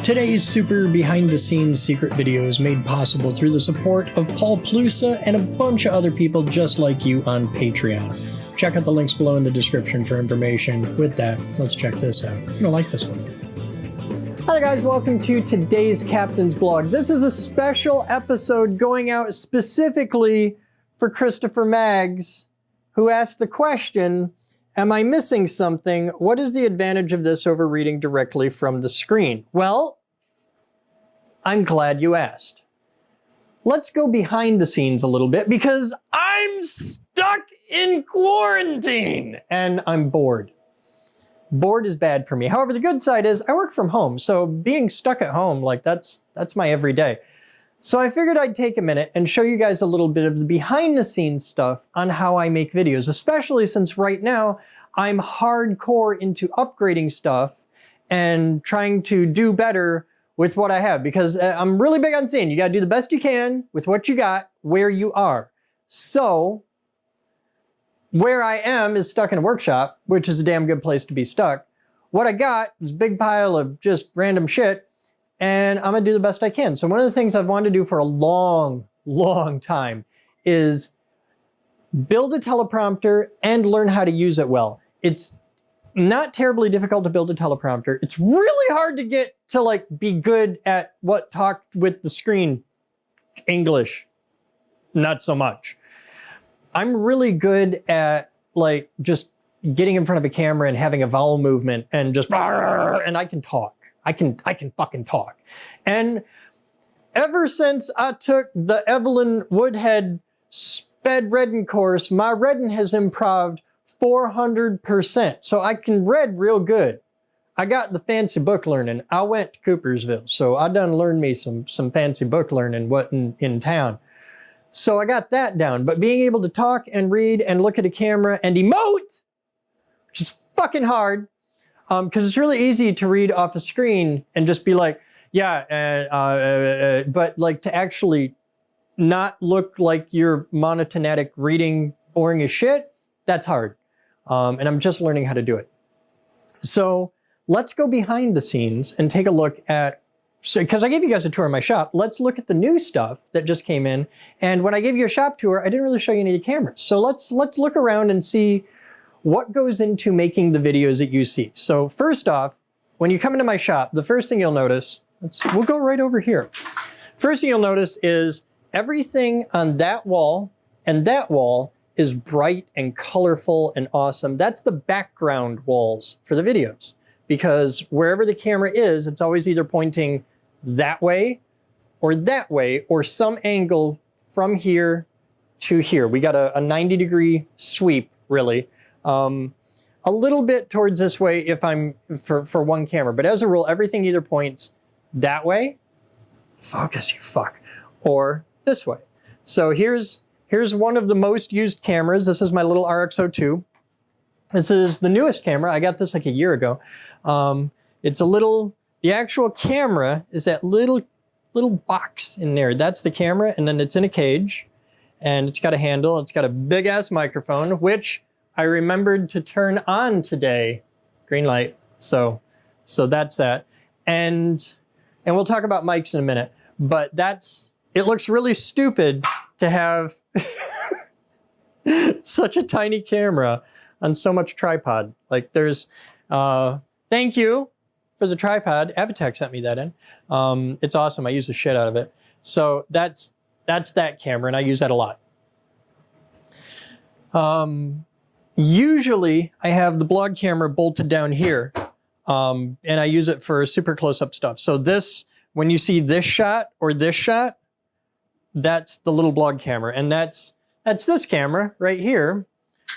Today's super behind-the-scenes secret video is made possible through the support of Paul Plusa and a bunch of other people just like you on Patreon. Check out the links below in the description for information. With that, let's check this out. You're gonna like this one. Hi guys, welcome to today's Captain's Blog. This is a special episode going out specifically for Christopher Maggs, who asked the question, am I missing something? What is the advantage of this over reading directly from the screen? Well, I'm glad you asked. Let's go behind the scenes a little bit because I'm stuck in quarantine and I'm bored. Bored is bad for me. However, the good side is I work from home, so being stuck at home, like that's my everyday. So I figured I'd take a minute and show you guys a little bit of the behind the scenes stuff on how I make videos, especially since right now I'm hardcore into upgrading stuff and trying to do better with what I have, because I'm really big on saying you gotta do the best you can with what you got where you are. So where I am is stuck in a workshop, which is a damn good place to be stuck. What I got is a big pile of just random shit, and I'm gonna do the best I can. So one of the things I've wanted to do for a long time is build a teleprompter and learn how to use it well. It's not terribly difficult to build a teleprompter. It's really hard to get to like be good at what talked with the screen English. Not so much. I'm really good at like just getting in front of a camera and having a vowel movement and just, and I can talk. I can fucking talk. And ever since I took the Evelyn Woodhead sped Redden course, my Redden has improved 400%. So I can read real good. I got the fancy book learning. I went to Coopersville, so I done learned me some fancy book learning what in town. So I got that down, but being able to talk and read and look at a camera and emote, which is fucking hard, because it's really easy to read off a screen and just be like, yeah, but like to actually not look like you're monotonatic reading boring as shit, that's hard. And I'm just learning how to do it. So let's go behind the scenes and take a look at, because I gave you guys a tour of my shop, let's look at the new stuff that just came in. And when I gave you a shop tour, I didn't really show you any of the cameras. So let's look around and see what goes into making the videos that you see. So first off, when you come into my shop, the first thing you'll notice, we'll go right over here. First thing you'll notice is everything on that wall and that wall is bright and colorful and awesome. That's the background walls for the videos, because wherever the camera is, it's always either pointing that way or some angle from here to here. We got a 90-degree sweep, really. A little bit towards this way if I'm for one camera, but as a rule, everything either points that way, focus you fuck, or this way. So here's one of the most used cameras. This is my little RX-02. This is the newest camera. I got this like a year ago. It's a little, the actual camera is that little box in there. That's the camera, and then it's in a cage, and it's got a handle. It's got a big ass microphone, which I remembered to turn on today. Green light. So that's that. And we'll talk about mics in a minute, but it looks really stupid to have such a tiny camera on so much tripod. Like there's, thank you for the tripod. Avitech sent me that in. It's awesome. I use the shit out of it. So that's that camera, and I use that a lot. Usually I have the blog camera bolted down here, and I use it for super close-up stuff. So this, when you see this shot or this shot, that's the little blog camera, and that's this camera right here,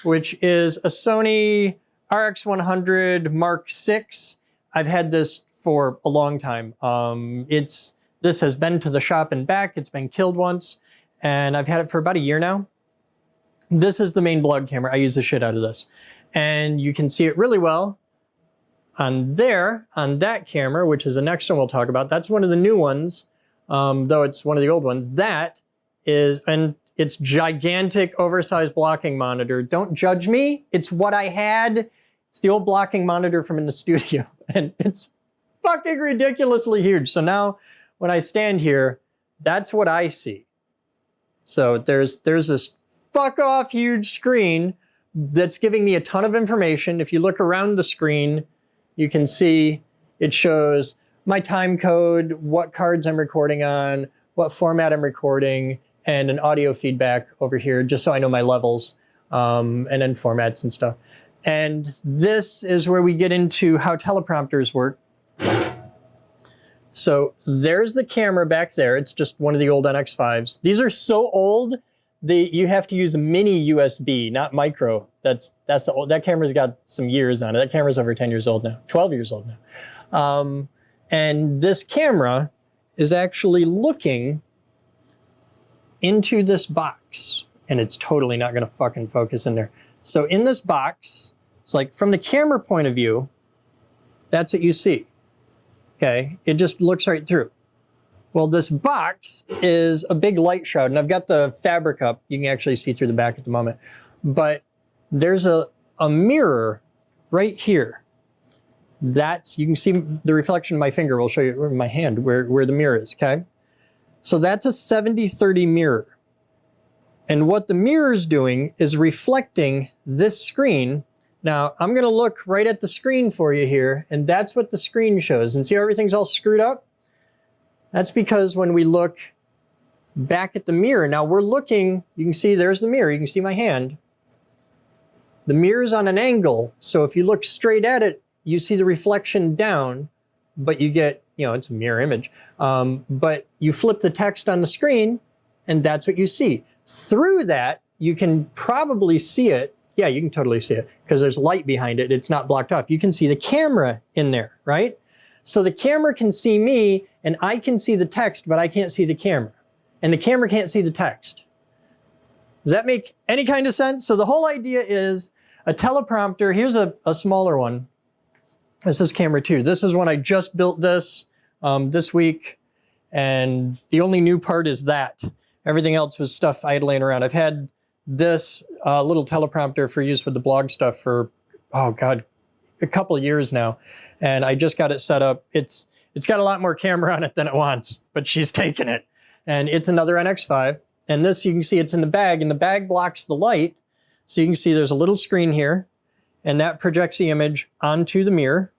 which is a Sony RX100 Mark VI. I've had this for a long time. This has been to the shop and back. It's been killed once, and I've had it for about a year now. This is the main blog camera. I use the shit out of this. And you can see it really well on there, on that camera, which is the next one we'll talk about. That's one of the new ones, though it's one of the old ones. That is, and it's gigantic, oversized blocking monitor. Don't judge me. It's what I had. It's the old blocking monitor from in the studio, and it's fucking ridiculously huge. So now when I stand here, that's what I see. So there's this fuck off huge screen that's giving me a ton of information. If you look around the screen, you can see it shows my time code, what cards I'm recording on, what format I'm recording, and an audio feedback over here, just so I know my levels, and then formats and stuff. And this is where we get into how teleprompters work. So there's the camera back there. It's just one of the old NX5s. These are so old, you have to use a mini USB, not micro. That's the old, that camera's got some years on it. That camera's over 10 years old now, 12 years old now. And this camera is actually looking into this box, and it's totally not gonna fucking focus in there. So in this box, it's like from the camera point of view, that's what you see. Okay, it just looks right through. Well, this box is a big light shroud, and I've got the fabric up. You can actually see through the back at the moment. But there's a mirror right here. You can see the reflection of my finger. We'll show you my hand where the mirror is, okay? So that's a 70-30 mirror. And what the mirror is doing is reflecting this screen. Now, I'm gonna look right at the screen for you here, and that's what the screen shows. And see how everything's all screwed up? That's because when we look back at the mirror, now we're looking, you can see there's the mirror, you can see my hand. The mirror's on an angle, so if you look straight at it, you see the reflection down, but you get, it's a mirror image. But you flip the text on the screen, and that's what you see. Through that, you can probably see it. Yeah, you can totally see it because there's light behind it. It's not blocked off. You can see the camera in there, right? So the camera can see me and I can see the text, but I can't see the camera. And the camera can't see the text. Does that make any kind of sense? So the whole idea is a teleprompter. Here's a smaller one. This is camera 2. This is when I just built this week. And the only new part is that. Everything else was stuff I had laying around. I've had this little teleprompter for use with the blog stuff for, oh God, a couple of years now. And I just got it set up. It's got a lot more camera on it than it wants, but she's taken it. And it's another NX5. And this, you can see it's in the bag, and the bag blocks the light. So you can see there's a little screen here, and that projects the image onto the mirror.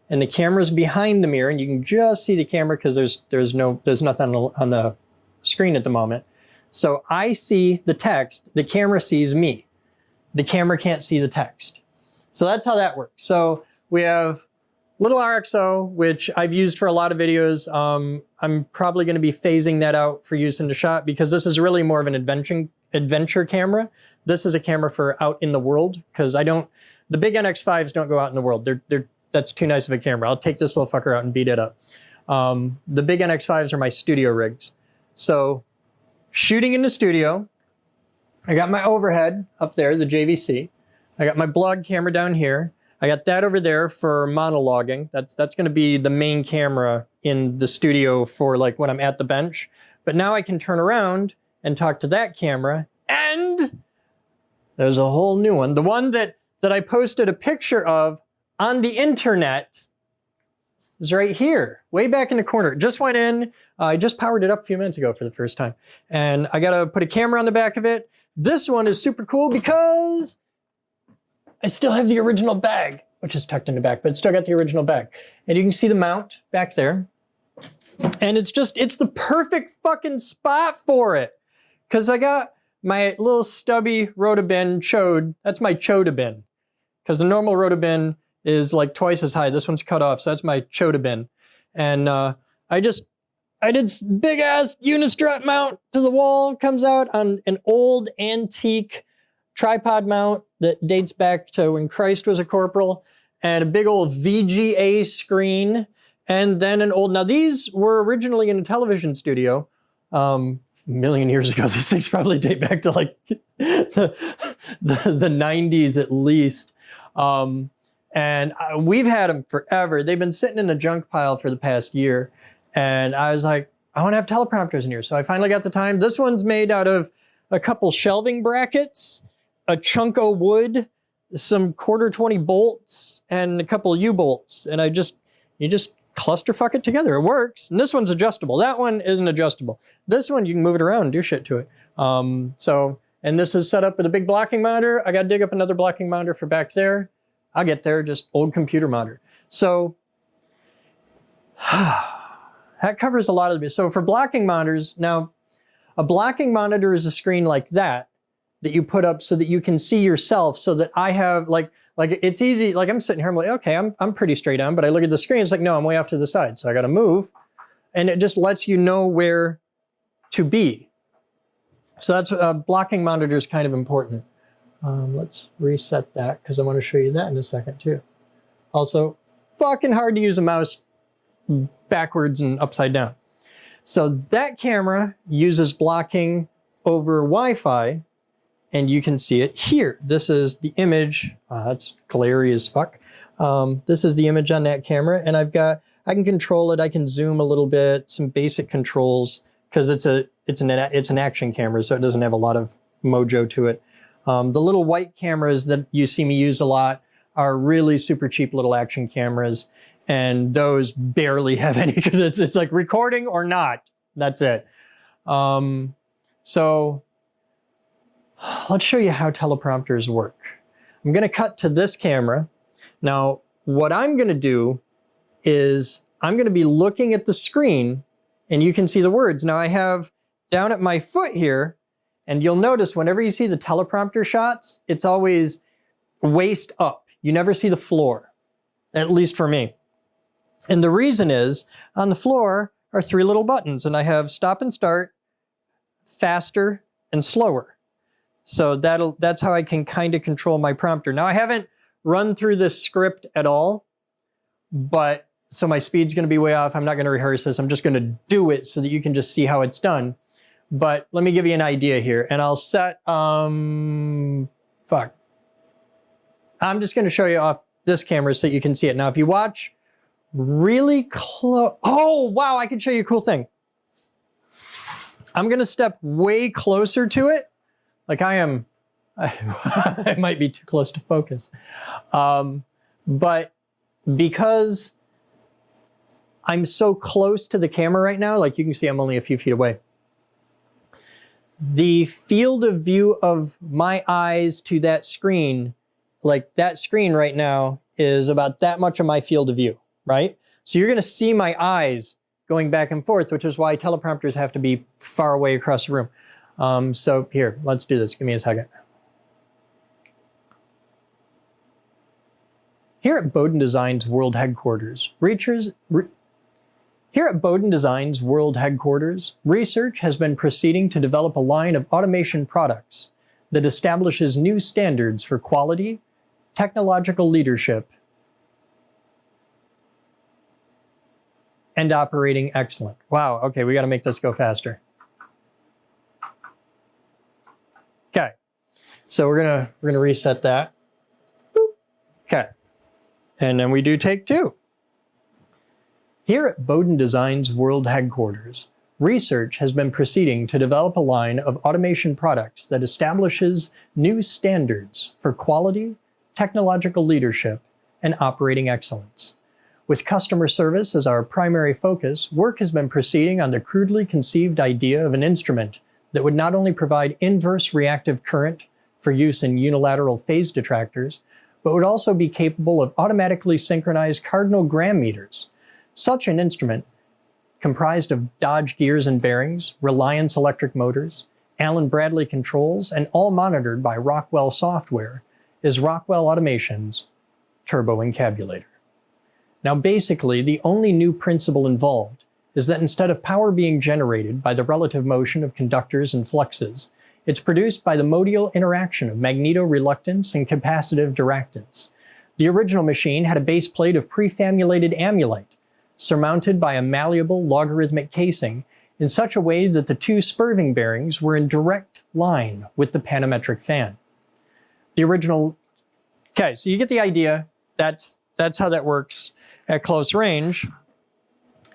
And the camera's behind the mirror, and you can just see the camera because there's nothing on the screen at the moment. So I see the text, the camera sees me. The camera can't see the text. So that's how that works. So we have little RXO, which I've used for a lot of videos. I'm probably gonna be phasing that out for use in the shop because this is really more of an adventure camera. This is a camera for out in the world because the big NX5s don't go out in the world. That's too nice of a camera. I'll take this little fucker out and beat it up. The big NX5s are my studio rigs. So shooting in the studio, I got my overhead up there, the JVC. I got my blog camera down here. I got that over there for monologuing. That's gonna be the main camera in the studio for like when I'm at the bench. But now I can turn around and talk to that camera, and there's a whole new one. The one that I posted a picture of on the internet is right here, way back in the corner. It just went in. I just powered it up a few minutes ago for the first time. And I gotta put a camera on the back of it. This one is super cool because I still have the original bag, which is tucked in the back, but it's still got the original bag. And you can see the mount back there. And it's the perfect fucking spot for it. Because I got my little stubby Rotabin chode. That's my Chodabin. Because the normal Rotabin is like twice as high. This one's cut off, so that's my Chodabin. And I did big ass unistrut mount to the wall. Comes out on an old antique tripod mount that dates back to when Christ was a corporal, and a big old VGA screen, and then now these were originally in a television studio a million years ago. These things probably date back to like the 90s at least. And we've had them forever. They've been sitting in the junk pile for the past year. And I was like, I want to have teleprompters in here. So I finally got the time. This one's made out of a couple shelving brackets, a chunk of wood, some 1/4 20 bolts, and a couple U-bolts. And you just clusterfuck it together. It works. And this one's adjustable. That one isn't adjustable. This one, you can move it around and do shit to it. And this is set up with a big blocking monitor. I got to dig up another blocking monitor for back there. I'll get there, just old computer monitor. So that covers a lot of it. So for blocking monitors, now a blocking monitor is a screen like that you put up so that you can see yourself, so that I have like it's easy. Like I'm sitting here, I'm like, okay, I'm pretty straight on, but I look at the screen, it's like, no, I'm way off to the side. So I got to move, and it just lets you know where to be. So that's blocking monitor is kind of important. Let's reset that because I want to show you that in a second too. Also, fucking hard to use a mouse backwards and upside down. So that camera uses blocking over Wi-Fi, and you can see it here. This is the image. That's glary as fuck. This is the image on that camera, and I can control it. I can zoom a little bit, some basic controls, because it's an action camera, so it doesn't have a lot of mojo to it. The little white cameras that you see me use a lot are really super cheap little action cameras, and those barely have any, it's like recording or not, that's it. So let's show you how teleprompters work. I'm gonna cut to this camera. Now, what I'm gonna do is I'm gonna be looking at the screen, and you can see the words. Now I have down at my foot here, and you'll notice whenever you see the teleprompter shots, it's always waist up. You never see the floor, at least for me. And the reason is, on the floor are 3 little buttons, and I have stop and start, faster, and slower. So that's how I can kind of control my prompter. Now I haven't run through this script at all, but so my speed's gonna be way off. I'm not gonna rehearse this. I'm just gonna do it so that you can just see how it's done. But let me give you an idea here, and I'll set, I'm just gonna show you off this camera so that you can see it. Now, if you watch really close, oh, wow, I can show you a cool thing. I'm gonna step way closer to it. Like I might be too close to focus. But because I'm so close to the camera right now, like you can see I'm only a few feet away. The field of view of my eyes to that screen, like that screen right now is about that much of my field of view, right? So you're gonna see my eyes going back and forth, which is why teleprompters have to be far away across the room. So here, let's do this. Give me a second. Here at Boden Design's World Headquarters, research has been proceeding to develop a line of automation products that establishes new standards for quality, technological leadership, and operating excellence. Wow, okay, we gotta make this go faster. Okay, so we're gonna reset that. Boop. Okay, and then we do take 2. Here at Boden Design's World Headquarters, research has been proceeding to develop a line of automation products that establishes new standards for quality, technological leadership, and operating excellence. With customer service as our primary focus, work has been proceeding on the crudely conceived idea of an instrument that would not only provide inverse reactive current for use in unilateral phase detractors, but would also be capable of automatically synchronized cardinal gram meters. Such an instrument, comprised of Dodge gears and bearings, Reliance electric motors, Allen Bradley controls, and all monitored by Rockwell software, is Rockwell Automation's Turbo Encabulator. Now basically, the only new principle involved is that instead of power being generated by the relative motion of conductors and fluxes, it's produced by the modial interaction of magneto-reluctance and capacitive diractance. The original machine had a base plate of prefamulated amulite, surmounted by a malleable logarithmic casing in such a way that the 2 spurving bearings were in direct line with the panometric fan. The original, okay, so you get the idea. That's how that works at close range.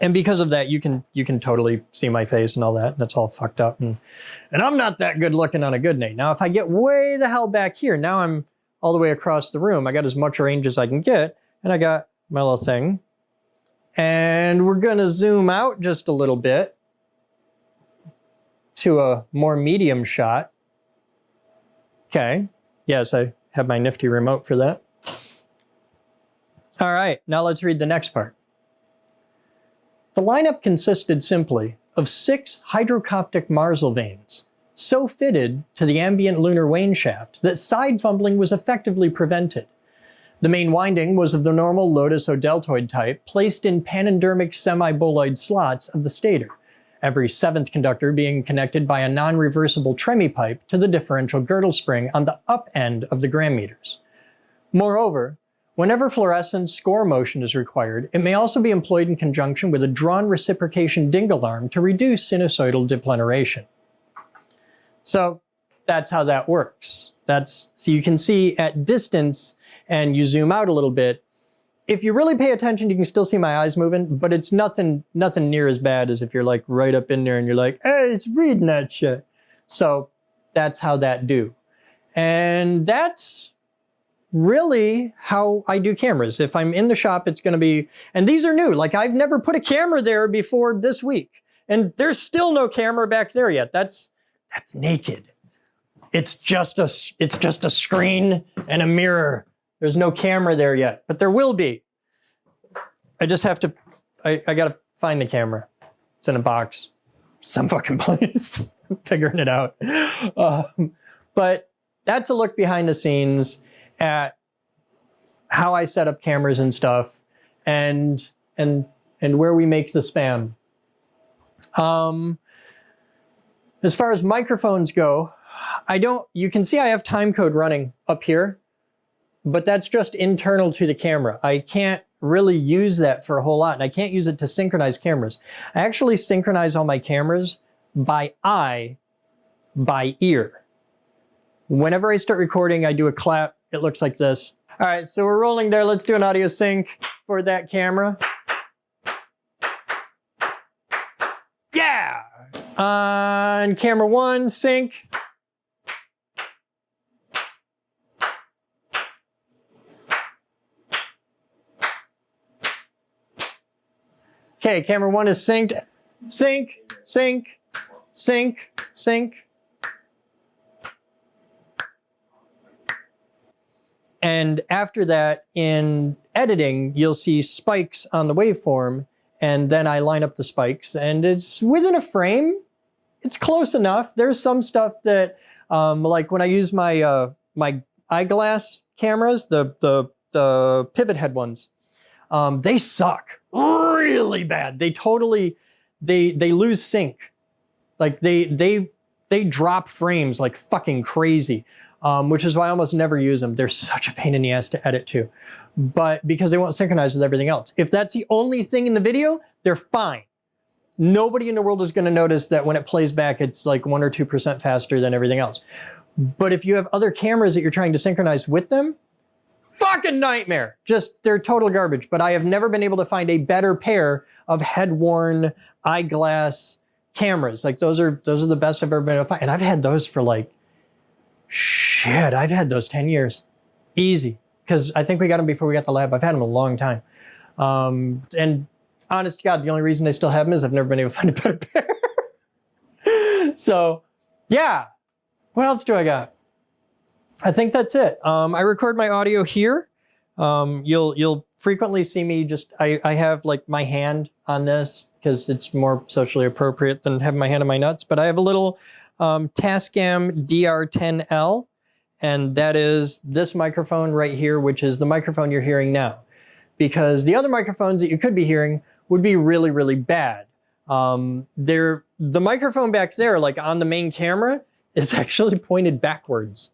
And because of that, you can totally see my face and all that, and it's all fucked up. And I'm not that good looking on a good night. Now, if I get way the hell back here, now I'm all the way across the room. I got as much range as I can get, and I got my little thing. And we're gonna zoom out just a little bit to a more medium shot. Okay, yes, I have my nifty remote for that. All right, now let's read the next part. The lineup consisted simply of 6 hydrocoptic Marsal vanes, so fitted to the ambient lunar wane shaft that side fumbling was effectively prevented. The main winding was of the normal lotus or deltoid type, placed in panendermic semi-boloid slots of the stator, every 7th conductor being connected by a non-reversible tremie pipe to the differential girdle spring on the up end of the gram meters. Moreover, whenever fluorescence score motion is required, it may also be employed in conjunction with a drawn reciprocation dingle arm to reduce sinusoidal depleneration. So that's how that works. So you can see at distance, and you zoom out a little bit, if you really pay attention, you can still see my eyes moving, but it's nothing near as bad as if you're like right up in there and you're like, hey, it's reading that shit. So that's how that do. And that's really how I do cameras. If I'm in the shop, it's gonna be, and these are new, like I've never put a camera there before this week. And there's still no camera back there yet. That's naked. It's just a screen and a mirror. There's no camera there yet, but there will be. I just have to, I gotta find the camera. It's in a box, some fucking place. I'm figuring it out. But that's a look behind the scenes at how I set up cameras and stuff, and where we make the spam. As far as microphones go, you can see I have timecode running up here, but that's just internal to the camera. I can't really use that for a whole lot, and I can't use it to synchronize cameras. I actually synchronize all my cameras by eye, by ear. Whenever I start recording, I do a clap. It looks like this. All right, so we're rolling there. Let's do an audio sync for that camera. Yeah! On camera 1, sync. Okay, camera 1 is synced. Sync, sync, sync, sync. And after that, in editing, you'll see spikes on the waveform, and then I line up the spikes, and it's within a frame. It's close enough. There's some stuff that, like when I use my my eyeglass cameras, the pivot head ones, they suck really bad. They totally, they lose sync. Like they drop frames like fucking crazy. Which is why I almost never use them. They're such a pain in the ass to edit to, but because they won't synchronize with everything else. If that's the only thing in the video, they're fine. Nobody in the world is gonna notice that when it plays back, it's like 1 or 2% faster than everything else. But if you have other cameras that you're trying to synchronize with them, fucking nightmare. Just, they're total garbage. But I have never been able to find a better pair of head-worn eyeglass cameras. Like those are the best I've ever been able to find. And I've had those for like, shit, I've had those 10 years. Easy. Because I think we got them before we got the lab. I've had them a long time. And honest to God, the only reason I still have them is I've never been able to find a better pair. So, yeah. What else do I got? I think that's it. I record my audio here. You'll frequently see me just, I have like my hand on this because it's more socially appropriate than having my hand on my nuts. But I have a little Tascam DR10L, and that is this microphone right here, which is the microphone you're hearing now. Because the other microphones that you could be hearing would be really, really bad. The microphone back there, like on the main camera, is actually pointed backwards.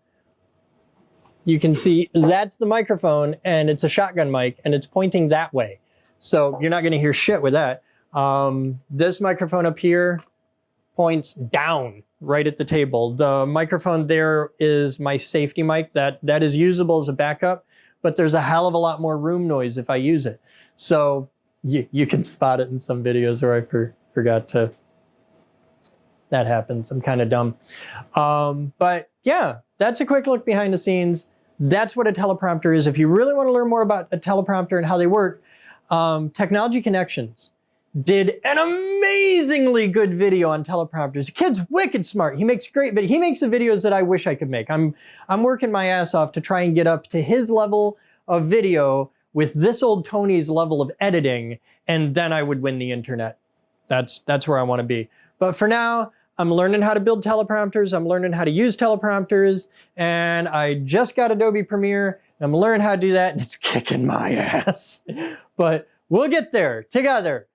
You can see that's the microphone, and it's a shotgun mic, and it's pointing that way. So you're not gonna hear shit with that. This microphone up here points down right at the table. The microphone there is my safety mic that is usable as a backup, but there's a hell of a lot more room noise if I use it. So you can spot it in some videos where I forgot to, that happens. I'm kind of dumb. But yeah, that's a quick look behind the scenes. That's what a teleprompter is. If you really want to learn more about a teleprompter and how they work, Technology Connections did an amazingly good video on teleprompters. The kid's wicked smart. He makes great videos. He makes the videos that I wish I could make. I'm working my ass off to try and get up to his level of video with this old Tony's level of editing, and then I would win the internet. That's where I want to be. But for now, I'm learning how to build teleprompters. I'm learning how to use teleprompters, and I just got Adobe Premiere. I'm learning how to do that, and it's kicking my ass. But we'll get there together.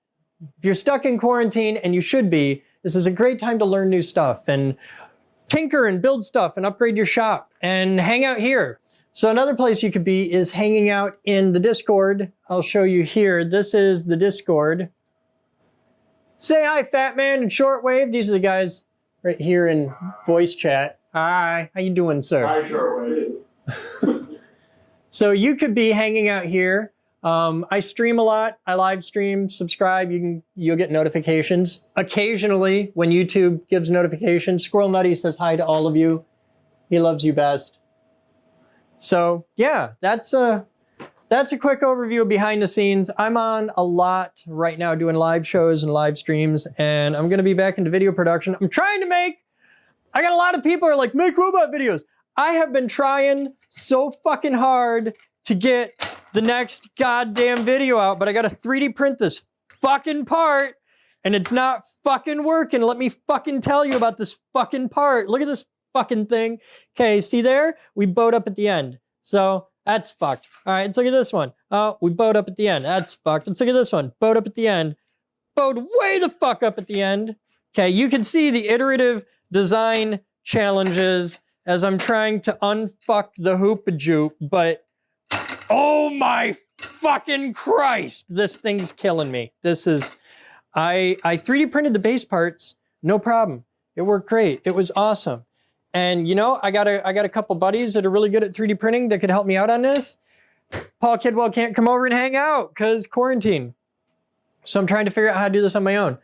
If you're stuck in quarantine, and you should be, this is a great time to learn new stuff and tinker and build stuff and upgrade your shop and hang out here. So another place you could be is hanging out in the Discord. I'll show you here. This is the Discord. Say hi, Fat Man and Shortwave. These are the guys right here in voice chat. Hi, how you doing, sir? Hi, Shortwave. So you could be hanging out here. I stream a lot. I live stream. Subscribe. You'll get notifications. Occasionally, when YouTube gives notifications, Squirrel Nutty says hi to all of you. He loves you best. So yeah, that's a quick overview of behind the scenes. I'm on a lot right now doing live shows and live streams, and I'm gonna be back into video production. I got a lot of people who are like, make robot videos. I have been trying so fucking hard to get the next goddamn video out, but I gotta 3D print this fucking part, and it's not fucking working. Let me fucking tell you about this fucking part. Look at this fucking thing. Okay, see there? We bowed up at the end. So that's fucked. All right, let's look at this one. Oh, we bowed up at the end. That's fucked. Let's look at this one. Bowed up at the end. Bowed way the fuck up at the end. Okay, you can see the iterative design challenges as I'm trying to unfuck the hoopajoop, but oh my fucking Christ, this thing's killing me. I 3D printed the base parts, no problem. It worked great. It was awesome. And you know, I got a couple buddies that are really good at 3D printing that could help me out on this. Paul Kidwell can't come over and hang out because quarantine. So I'm trying to figure out how to do this on my own.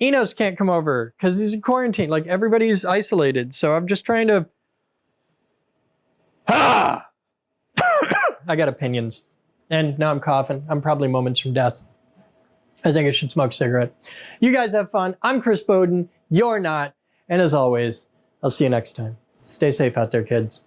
Enos can't come over because he's in quarantine. Like everybody's isolated. So I'm just trying to... I got opinions. And now I'm coughing. I'm probably moments from death. I think I should smoke a cigarette. You guys have fun. I'm Chris Boden. You're not. And as always, I'll see you next time. Stay safe out there, kids.